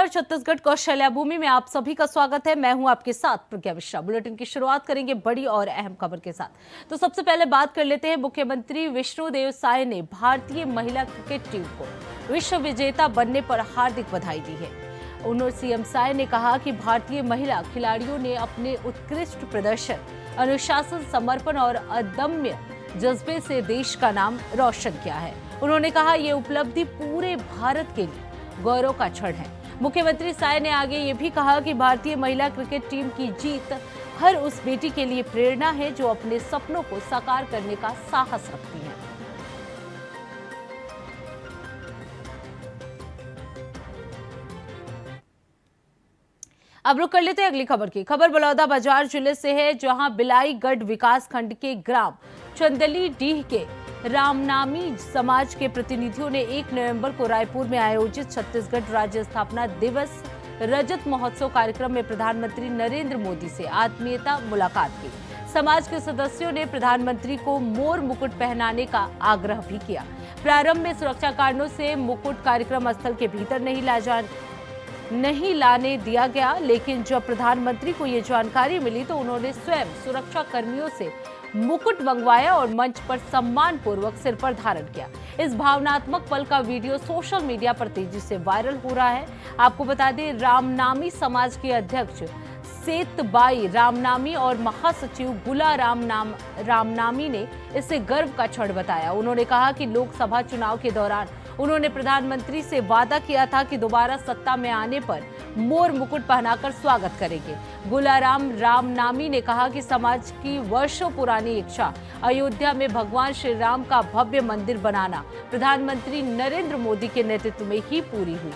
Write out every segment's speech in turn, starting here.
नमस्कार, छत्तीसगढ़ कौशल्या भूमि में आप सभी का स्वागत है। मैं हूं आपके साथ प्रज्ञा मिश्रा। बुलेटिन की शुरुआत करेंगे बड़ी और अहम खबर के साथ। तो सबसे पहले बात कर लेते हैं। मुख्यमंत्री विष्णुदेव साय ने भारतीय महिला क्रिकेट टीम को विश्व विजेता बनने पर हार्दिक बधाई दी है। उन्होंने सीएम साय ने कहा कि भारतीय महिला खिलाड़ियों ने अपने उत्कृष्ट प्रदर्शन, अनुशासन, समर्पण और अदम्य जज्बे से देश का नाम रोशन किया है। उन्होंने कहा ये उपलब्धि पूरे भारत के लिए गौरव का क्षण है। मुख्यमंत्री साय ने आगे ये भी कहा कि भारतीय महिला क्रिकेट टीम की जीत हर उस बेटी के लिए प्रेरणा है जो अपने सपनों को साकार करने का साहस रखती है। अब रुक कर लेते हैं अगली खबर की। खबर बलौदाबाजार जिले से है, जहां बिलाईगढ़ विकास खंड के ग्राम चंदली डीह के रामनामी समाज के प्रतिनिधियों ने 1 नवंबर को रायपुर में आयोजित छत्तीसगढ़ राज्य स्थापना दिवस रजत महोत्सव कार्यक्रम में प्रधानमंत्री नरेंद्र मोदी से आत्मीयता मुलाकात की। समाज के सदस्यों ने प्रधानमंत्री को मोर मुकुट पहनाने का आग्रह भी किया। प्रारंभ में सुरक्षा कारणों से मुकुट कार्यक्रम स्थल के भीतर नहीं लाने दिया गया, लेकिन जब प्रधानमंत्री को ये जानकारी मिली तो उन्होंने स्वयं सुरक्षा कर्मियों से मुकुट मंगवाया और मंच पर सम्मान पूर्वक सिर पर धारण किया। इस भावनात्मक पल का वीडियो सोशल मीडिया पर तेजी से वायरल हो रहा है। आपको बता दें, रामनामी समाज के अध्यक्ष सेतबाई रामनामी और महासचिव गुला रामनामी ने इसे गर्व का क्षण बताया। उन्होंने कहा कि लोकसभा चुनाव के दौरान उन्होंने प्रधानमंत्री से वादा किया था कि दोबारा सत्ता में आने पर मोर मुकुट पहनाकर स्वागत करेंगे। गुलाराम रामनामी ने कहा कि समाज की वर्षों पुरानी इच्छा अयोध्या में भगवान श्री राम का भव्य मंदिर बनाना प्रधानमंत्री नरेंद्र मोदी के नेतृत्व में ही पूरी हुई।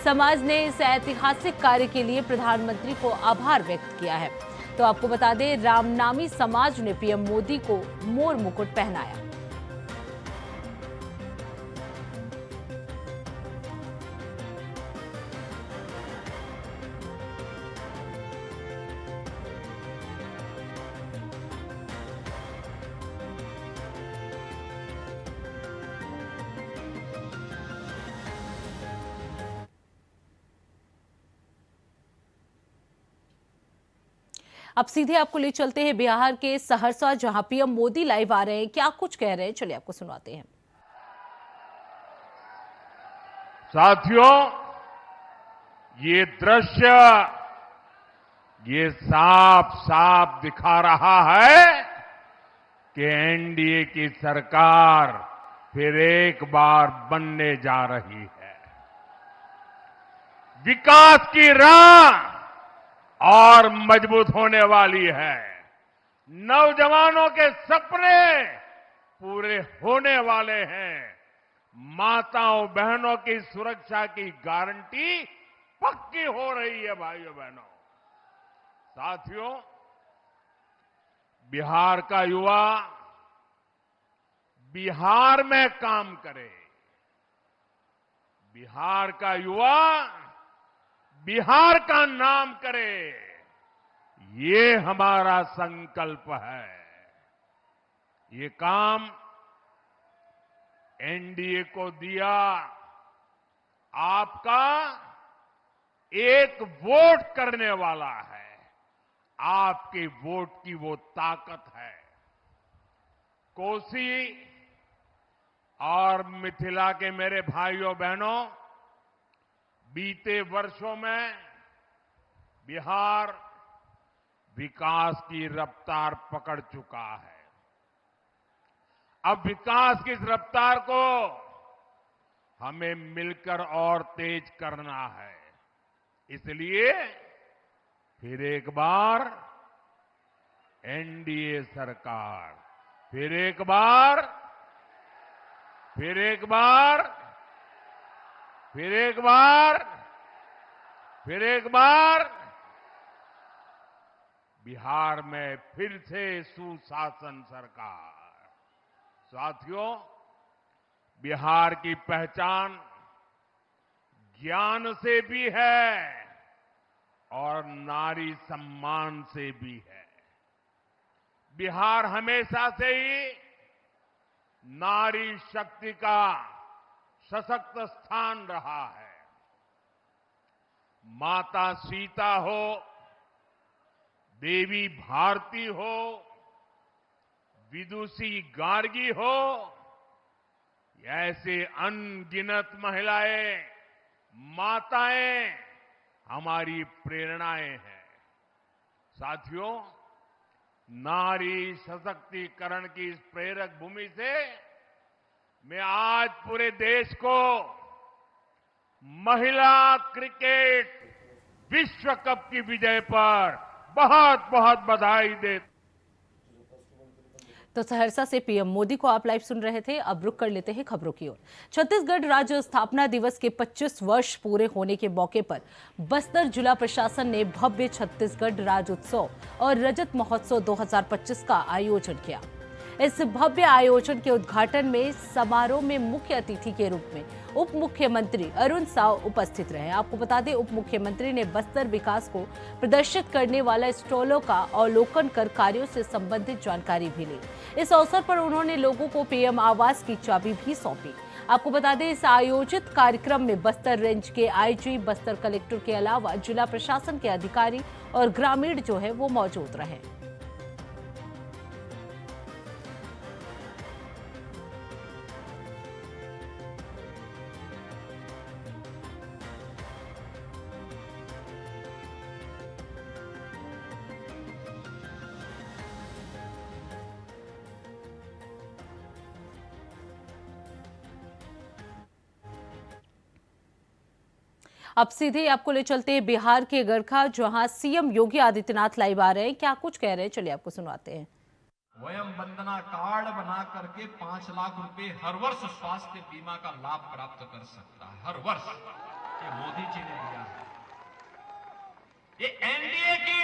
समाज ने इस ऐतिहासिक कार्य के लिए प्रधानमंत्री को आभार व्यक्त किया है। तो आपको बता दें, रामनामी समाज ने पीएम मोदी को मोर मुकुट पहनाया। अब सीधे आपको ले चलते हैं बिहार के सहरसा, जहां पीएम मोदी लाइव आ रहे हैं। क्या कुछ कह रहे हैं, चलिए आपको सुनाते हैं। साथियों, ये दृश्य ये साफ साफ दिखा रहा है कि एनडीए की सरकार फिर एक बार बनने जा रही है। विकास की राह और मजबूत होने वाली है। नौजवानों के सपने पूरे होने वाले हैं। माताओं बहनों की सुरक्षा की गारंटी पक्की हो रही है। भाइयों बहनों, साथियों, बिहार का युवा बिहार में काम करे, बिहार का युवा बिहार का नाम करे, ये हमारा संकल्प है। ये काम एनडीए को दिया आपका एक वोट करने वाला है। आपके वोट की वो ताकत है। कोसी और मिथिला के मेरे भाइयों बहनों, बीते वर्षों में बिहार विकास की रफ्तार पकड़ चुका है। अब विकास की इस रफ्तार को हमें मिलकर और तेज करना है। इसलिए फिर एक बार एनडीए सरकार, फिर एक बार बिहार में फिर से सुशासन सरकार। साथियों, बिहार की पहचान ज्ञान से भी है और नारी सम्मान से भी है। बिहार हमेशा से ही नारी शक्ति का सशक्त स्थान रहा है। माता सीता हो, देवी भारती हो, विदुषी गार्गी हो, ऐसे अनगिनत महिलाएं, माताएं हमारी प्रेरणाएं हैं। साथियों, नारी सशक्तिकरण की इस प्रेरक भूमि से मैं आज पूरे देश को महिला क्रिकेट विश्व कप की विजय पर बहुत बहुत बधाई देता। तो सहरसा से पीएम मोदी को आप लाइव सुन रहे थे। अब रुक कर लेते हैं खबरों की ओर। छत्तीसगढ़ राज्य स्थापना दिवस के 25 वर्ष पूरे होने के मौके पर बस्तर जिला प्रशासन ने भव्य छत्तीसगढ़ राज्य उत्सव और रजत महोत्सव 2025 का आयोजन किया। इस भव्य आयोजन के उद्घाटन में समारोह में मुख्य अतिथि के रूप में उप मुख्यमंत्री अरुण साव उपस्थित रहे। आपको बता दें, उप मुख्यमंत्री ने बस्तर विकास को प्रदर्शित करने वाला स्टॉलों का अवलोकन कर कार्यों से संबंधित जानकारी भी ली। इस अवसर पर उन्होंने लोगों को पीएम आवास की चाबी भी सौंपी। आपको बता दें, इस आयोजित कार्यक्रम में बस्तर रेंज के आईजी, बस्तर कलेक्टर के अलावा जिला प्रशासन के अधिकारी और ग्रामीण जो है वो मौजूद रहे। अब सीधे आपको ले चलते हैं बिहार के गरखा, जहां सीएम योगी आदित्यनाथ लाइव आ रहे हैं। क्या कुछ कह रहे हैं, चलिए आपको सुनाते हैं। वयम वंदना कार्ड बना करके 5 लाख रुपए हर वर्ष स्वास्थ्य बीमा का लाभ प्राप्त कर सकता है, हर वर्ष। ये मोदी जी ने दिया है। ये एनडीए की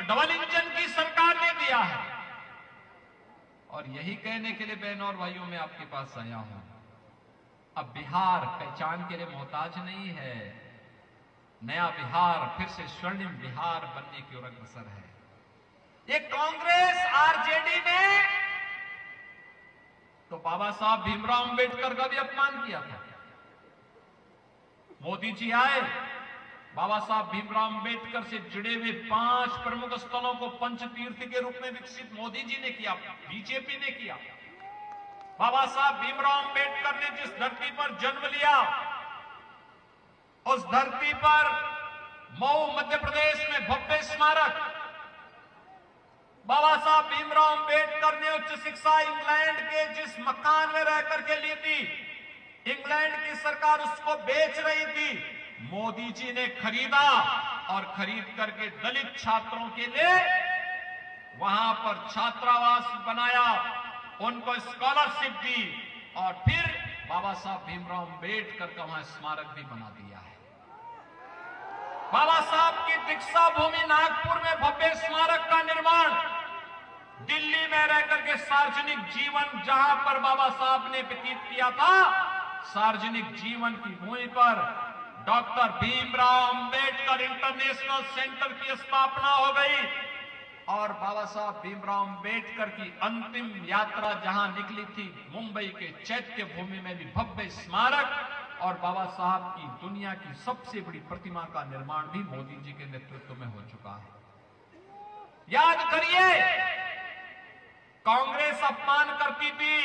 डबल इंजन की सरकार ने दिया है। और यही कहने के लिए बहनों और भाइयों में आपके पास आया हूं, अब बिहार पहचान के लिए मोहताज नहीं है। नया बिहार फिर से स्वर्णिम बिहार बनने की ओर अग्रसर है। ये कांग्रेस आरजेडी ने तो बाबा साहब भीमराव अंबेडकर का भी अपमान किया था। मोदी जी आए, बाबा साहब भीमराव अंबेडकर से जुड़े हुए 5 प्रमुख स्थलों को पंचतीर्थ के रूप में विकसित मोदी जी ने किया, बीजेपी ने किया। बाबा साहब भीमराव अंबेडकर ने जिस धरती पर जन्म लिया, उस धरती पर मऊ मध्य प्रदेश में भव्य स्मारक। बाबा साहब भीमराव अंबेडकर ने उच्च शिक्षा इंग्लैंड के जिस मकान में रहकर के ली थी, इंग्लैंड की सरकार उसको बेच रही थी, मोदी जी ने खरीदा और खरीद करके दलित छात्रों के लिए वहां पर छात्रावास बनाया, उनको स्कॉलरशिप दी और फिर बाबा साहब भीमराव अंबेडकर का वहां स्मारक भी बना दिया है। बाबा साहब की दीक्षा भूमि नागपुर में भव्य स्मारक का निर्माण, दिल्ली में रहकर के सार्वजनिक जीवन जहां पर बाबा साहब ने व्यतीत किया था, सार्वजनिक जीवन की भूमि पर doctor Bhimrao Ambedkar international centre की स्थापना हो गई। और बाबा साहब भीमराव अंबेडकर की अंतिम यात्रा जहां निकली थी, मुंबई के चैत्य भूमि में भी भव्य स्मारक और बाबा साहब की दुनिया की सबसे बड़ी प्रतिमा का निर्माण भी मोदी जी के नेतृत्व में हो चुका है। याद करिए, कांग्रेस अपमान करती थी,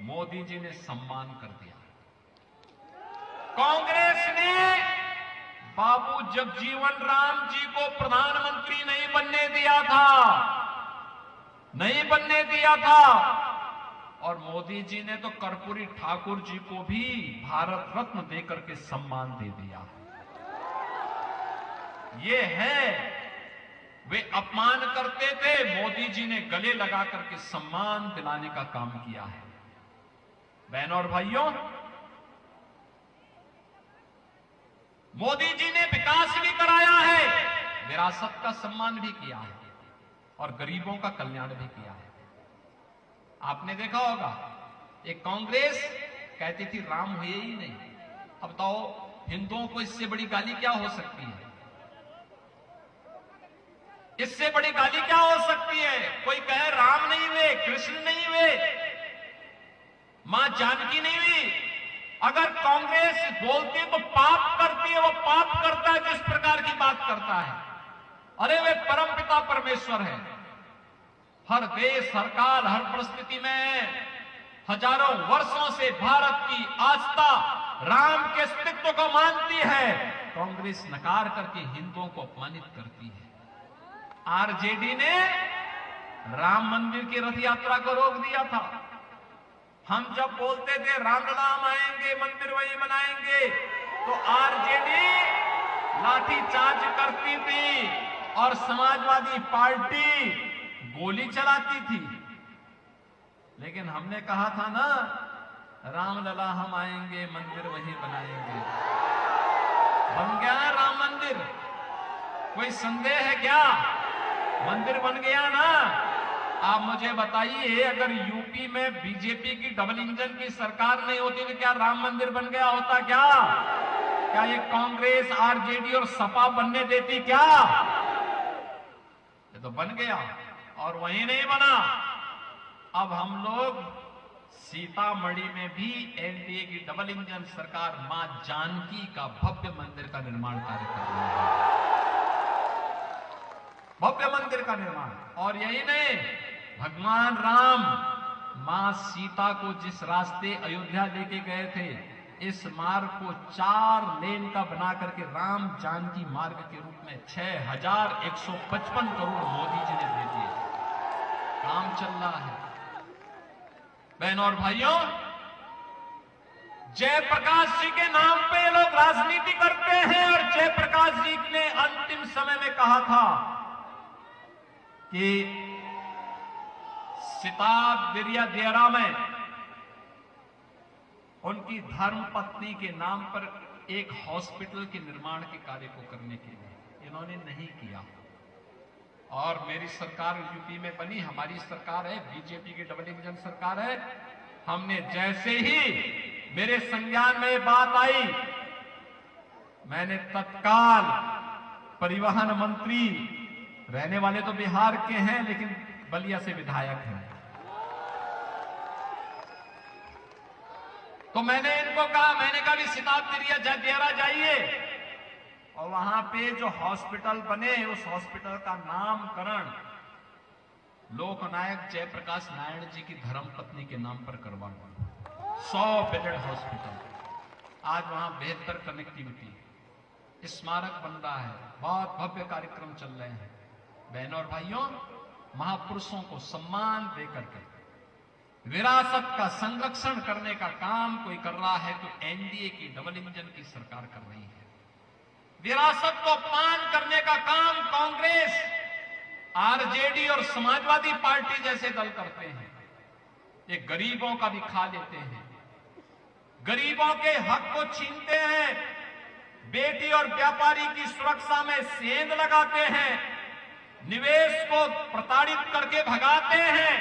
मोदी जी ने सम्मान कर दिया। कांग्रेस ने बाबू जगजीवन राम जी को प्रधानमंत्री नहीं बनने दिया था, नहीं बनने दिया था। और मोदी जी ने तो कर्पूरी ठाकुर जी को भी भारत रत्न देकर के सम्मान दे दिया। ये है, वे अपमान करते थे, मोदी जी ने गले लगा करके सम्मान दिलाने का काम किया है। बहनों और भाइयों, मोदी जी ने विकास भी कराया है, विरासत का सम्मान भी किया है और गरीबों का कल्याण भी किया है। आपने देखा होगा, एक कांग्रेस कहती थी राम हुए ही नहीं। अब बताओ, हिंदुओं को इससे बड़ी गाली क्या हो सकती है? इससे बड़ी गाली क्या हो सकती है? कोई कहे राम नहीं हुए, कृष्ण नहीं हुए, मां जानकी नहीं हुई, अगर कांग्रेस बोलती है तो पाप करती है, वो पाप करता है जिस प्रकार की बात करता है। अरे वे परमपिता परमेश्वर है। हर देश, हर काल, हर परिस्थिति में हजारों वर्षों से भारत की आस्था राम के अस्तित्व को मानती है। कांग्रेस नकार करके हिंदुओं को अपमानित करती है। आरजेडी ने राम मंदिर की रथ यात्रा को रोक दिया था। हम जब बोलते थे राम राम आएंगे, मंदिर वही बनाएंगे, तो आरजेडी लाठीचार्ज करती थी और समाजवादी पार्टी गोली चलाती थी। लेकिन हमने कहा था ना, रामलला हम आएंगे, मंदिर वही बनाएंगे। बन गया ना राम मंदिर, कोई संदेह है क्या? मंदिर बन गया ना। आप मुझे बताइए, अगर यूपी में बीजेपी की डबल इंजन की सरकार नहीं होती तो क्या राम मंदिर बन गया होता? क्या ये कांग्रेस, आरजेडी और सपा बनने देती क्या? ये तो बन गया। और वही नहीं बना, अब हम लोग सीतामढ़ी में भी एनडीए की डबल इंजन सरकार मां जानकी का भव्य मंदिर का निर्माण कार्य कर रही है। भव्य मंदिर का निर्माण। और यही नहीं, भगवान राम मां सीता को जिस रास्ते अयोध्या लेके गए थे, इस मार्ग को 4 लेन का बना करके राम जानकी मार्ग के रूप में 6155 करोड़ मोदी जी ने दे दिए। काम चल रहा है। बहनों और भाइयों, जयप्रकाश जी के नाम पे ये लोग राजनीति करते हैं। और जयप्रकाश जी ने अंतिम समय में कहा था कि सिताब दिरिया दियरा में उनकी धर्म पत्नी के नाम पर एक हॉस्पिटल के निर्माण के कार्य को करने के लिए इन्होंने नहीं किया। और मेरी सरकार यूपी में बनी, हमारी सरकार है, बीजेपी की डबल इंजन सरकार है। हमने जैसे ही मेरे संज्ञान में बात आई, मैंने तत्काल परिवहन मंत्री, रहने वाले तो बिहार के हैं लेकिन बलिया से विधायक हैं, तो मैंने इनको कहा, मैंने कहा भी सिताब दियरा जाइए और वहां पे जो हॉस्पिटल बने, उस हॉस्पिटल का नामकरण लोकनायक जयप्रकाश नारायण जी की धर्मपत्नी के नाम पर करवाना। 100 बेडेड हॉस्पिटल। आज वहां बेहतर कनेक्टिविटी, स्मारक बन रहा है, बहुत भव्य कार्यक्रम चल रहे हैं। बहनों और भाइयों, महापुरुषों को सम्मान देकर के विरासत का संरक्षण करने का काम कोई कर रहा है तो एनडीए की डबल इंजन की सरकार कर रही है। विरासत को अपमान करने का काम कांग्रेस, आरजेडी और समाजवादी पार्टी जैसे दल करते हैं। ये गरीबों का भी खा लेते हैं, गरीबों के हक को छीनते हैं, बेटी और व्यापारी की सुरक्षा में सेंध लगाते हैं, निवेश को प्रताड़ित करके भगाते हैं,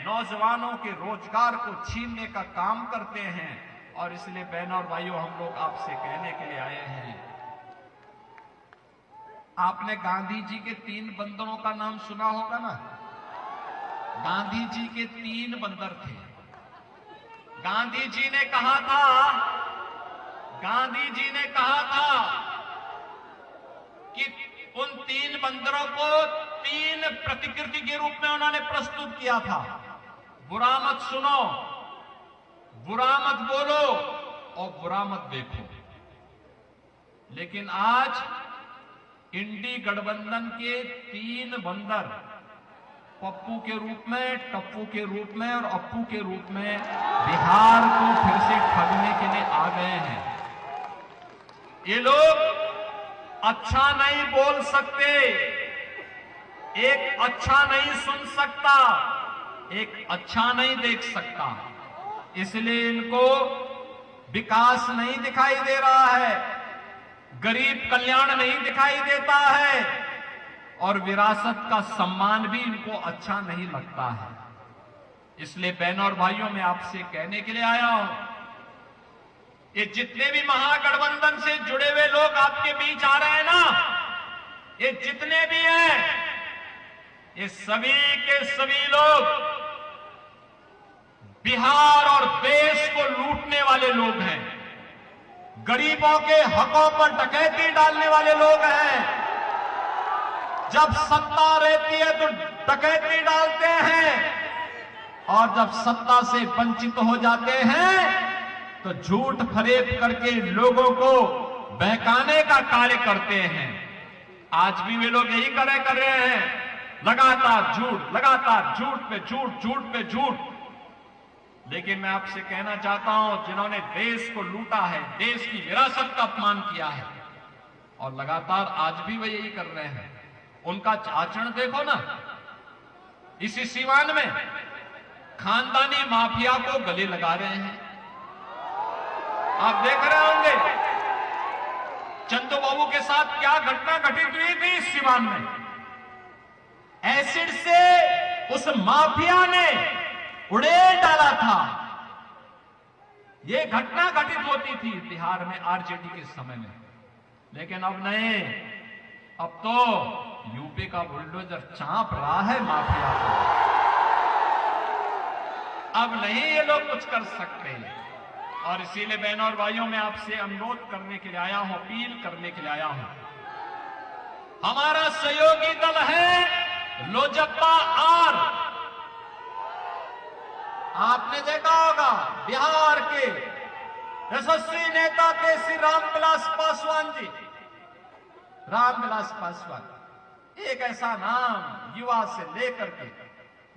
नौजवानों के रोजगार को छीनने का काम करते हैं। और इसलिए बहनों और भाइयों, हम लोग आपसे कहने के लिए आए हैं, आपने गांधी जी के 3 बंदरों का नाम सुना होगा ना। गांधी जी के 3 बंदर थे। गांधी जी ने कहा था कि उन 3 बंदरों को 3 प्रतिकृति के रूप में उन्होंने प्रस्तुत किया था। बुरा मत सुनो, बुरा मत बोलो और बुरा मत देखो। लेकिन आज इंडी गठबंधन के 3 बंदर पप्पू के रूप में, टप्पू के रूप में और अप्पू के रूप में बिहार को फिर से ठगने के लिए आ गए हैं। ये लोग अच्छा नहीं बोल सकते, एक अच्छा नहीं सुन सकता, एक अच्छा नहीं देख सकता, इसलिए इनको विकास नहीं दिखाई दे रहा है, गरीब कल्याण नहीं दिखाई देता है और विरासत का सम्मान भी इनको अच्छा नहीं लगता है। इसलिए बहनों और भाइयों, मैं आपसे कहने के लिए आया हूं, ये जितने भी महागठबंधन से जुड़े हुए लोग आपके बीच आ रहे हैं ना, ये जितने भी हैं, ये सभी के सभी लोग बिहार और देश को लूटने वाले लोग हैं। गरीबों के हकों पर डकैती डालने वाले लोग हैं। जब सत्ता रहती है तो डकैती डालते हैं, और जब सत्ता से वंचित हो जाते हैं तो झूठ फरेब करके लोगों को बहकाने का कार्य करते हैं। आज भी वे लोग यही कर रहे हैं, लगातार झूठ पे झूठ, झूठ पे झूठ। लेकिन मैं आपसे कहना चाहता हूं, जिन्होंने देश को लूटा है, देश की विरासत का अपमान किया है, और लगातार आज भी वे यही कर रहे हैं, उनका आचरण देखो ना। इसी सीवान में खानदानी माफिया को गले लगा रहे हैं, आप देख रहे होंगे चंदू बाबू के साथ क्या घटना घटित हुई थी इस सीवान में। एसिड से उस माफिया ने उड़ेल डाला था। यह घटना घटित होती थी बिहार में आरजेडी के समय में, लेकिन अब नहीं, अब तो यूपी का बुलडोजर चांप रहा है माफिया को। अब नहीं ये लोग कुछ कर सकते, और इसीलिए बहनों और भाइयों में आपसे अनुरोध करने के लिए आया हूं, अपील करने के लिए आया हूं। हमारा सहयोगी दल है लोजपा आर। आपने देखा होगा बिहार के यशस्वी नेता थे श्री रामविलास पासवान जी। रामविलास पासवान एक ऐसा नाम युवा से लेकर के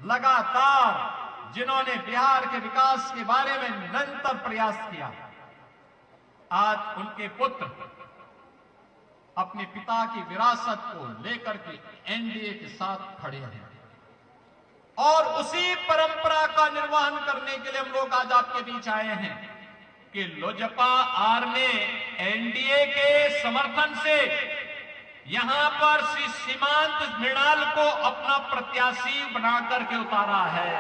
लगातार जिन्होंने बिहार के विकास के बारे में निरंतर प्रयास किया। आज उनके पुत्र अपने पिता की विरासत को लेकर के एनडीए के साथ खड़े हैं, और उसी परंपरा का निर्वहन करने के लिए हम लोग आज आपके बीच आए हैं कि लोजपा आर ने एनडीए के समर्थन से यहां पर श्री सीमांत मृणाल को अपना प्रत्याशी बनाकर के उतारा है,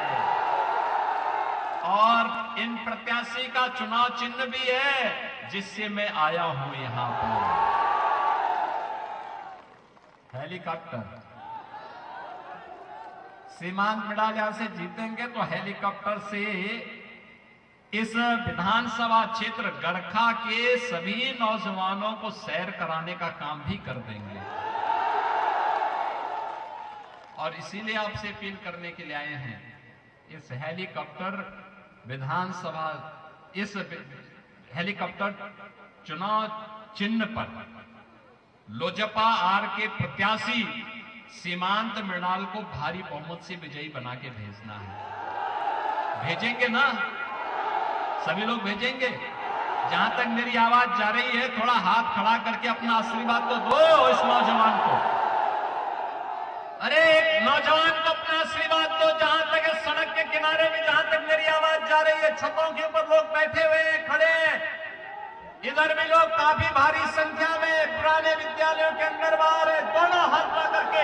और इन प्रत्याशी का चुनाव चिन्ह भी है जिससे मैं आया हूं यहां पर, हेलीकॉप्टर। सीमांत मृणाल यहां से जीतेंगे तो हेलीकॉप्टर से इस विधानसभा क्षेत्र गड़खा के सभी नौजवानों को सैर कराने का काम भी कर देंगे। और इसीलिए आपसे अपील करने के लिए आए हैं, इस हेलीकॉप्टर विधानसभा, इस हेलीकॉप्टर चुनाव चिन्ह पर लोजपा आर के प्रत्याशी सीमांत मृणाल को भारी बहुमत से विजयी बना के भेजना है। भेजेंगे ना? सभी लोग भेजेंगे? जहां तक मेरी आवाज जा रही है, थोड़ा हाथ खड़ा करके अपना आशीर्वाद तो दो इस नौजवान को। अरे एक नौजवान को अपना आशीर्वाद दो। जहां तक सड़क के किनारे में, जहां तक मेरी आवाज जा रही है, छतों के ऊपर लोग बैठे हुए हैं, खड़े हैं, इधर भी लोग काफी भारी संख्या में पुराने विद्यालयों के अंदर बाहर है, दोनों हाथ ला करके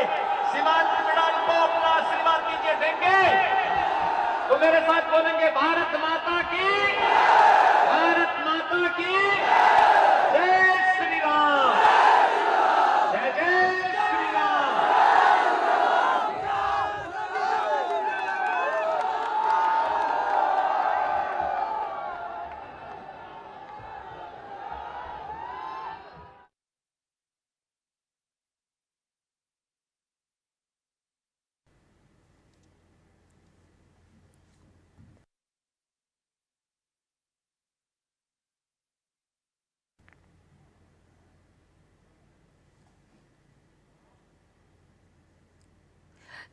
सीमांत मृणाल को अपना आशीर्वाद दीजिए। देंगे तो मेरे साथ बोलेंगे, भारत माता की, भारत माता की जय श्री राम, जय जय श्री राम।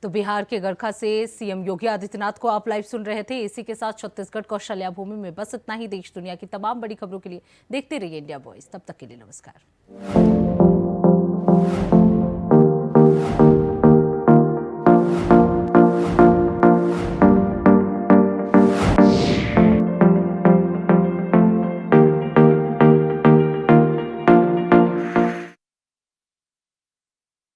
तो बिहार के गरखा से सीएम योगी आदित्यनाथ को आप लाइव सुन रहे थे। इसी के साथ छत्तीसगढ़ कौशल्या भूमि में बस इतना ही। देश दुनिया की तमाम बड़ी खबरों के लिए देखते रहिए इंडिया वॉइस। तब तक के लिए नमस्कार।